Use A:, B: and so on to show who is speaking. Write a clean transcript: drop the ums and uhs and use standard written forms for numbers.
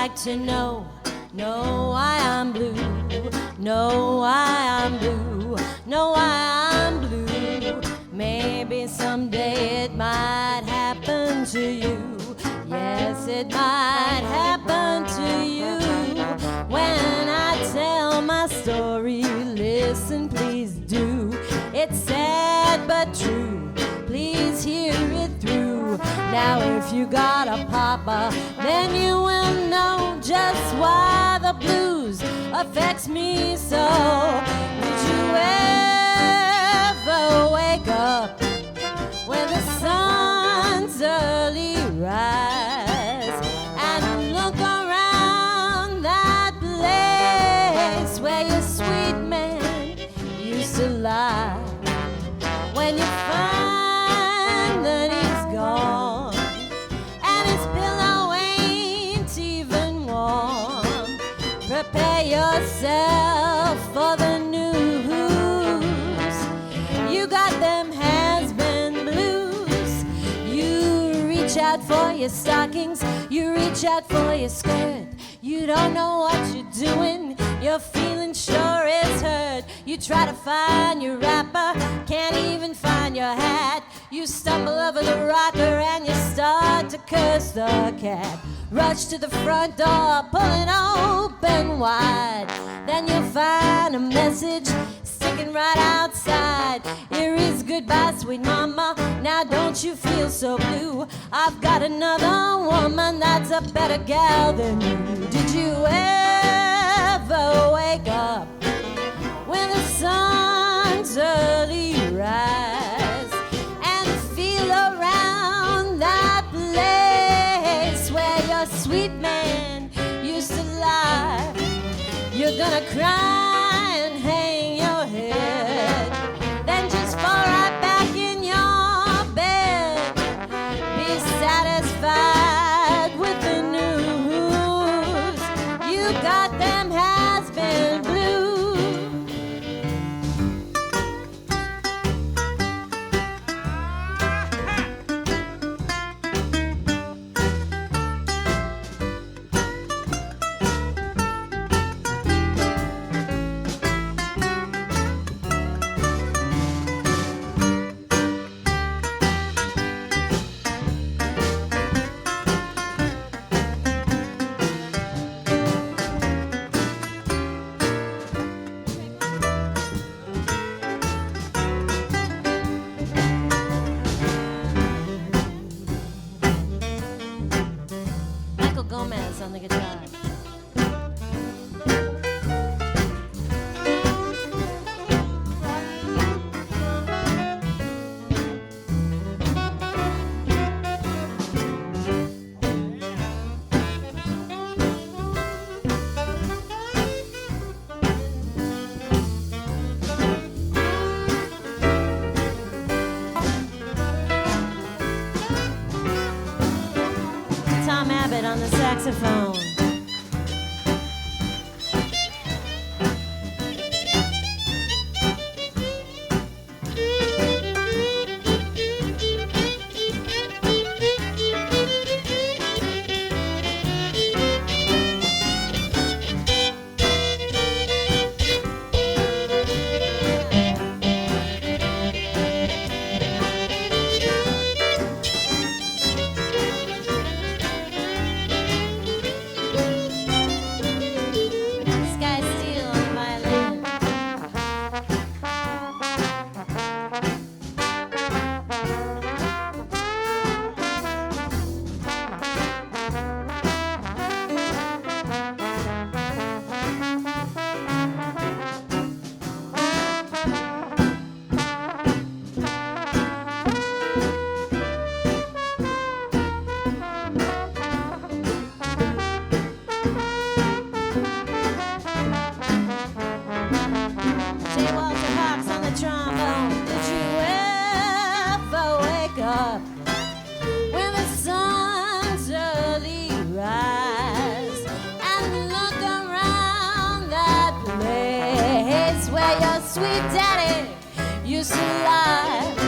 A: like to know why I'm blue, know why I'm blue, know why I'm blue. Maybe someday it might happen to you. Yes, it might happen to you. When I tell my story, listen, please do. It's sad but true. Please hear it through. Now if you got a papa, then you will know just why the blues affects me so. Did you ever wake up when the sun's early rise and look around that place where your sweet man used to lie? When you find that he's gone and his pillow ain't even warm, prepare yourself for the news. You got them has-been blues. You reach out for your stockings, you reach out for your skirt. You don't know what you're doing, your feeling sure is hurt. You try to find your wrapper, can't even find your hat. You stumble over the rocker and you start to curse the cat. Rush to the front door, pull it open wide. Then you'll find a message sticking right outside. Here is goodbye, sweet mama, now don't you feel so blue. I've got another woman that's a better gal than you. Did you ever wake up when the sun's early rise and feel around that place where your sweet man used to lie? You're gonna cry and hang your head, then just fall right back in your bed. Be satisfied with the news. You got them has-been blues. Gomez on the guitar. Tom Abbott on the saxophone. When the sun's early rise and look around that place where your sweet daddy used to lie?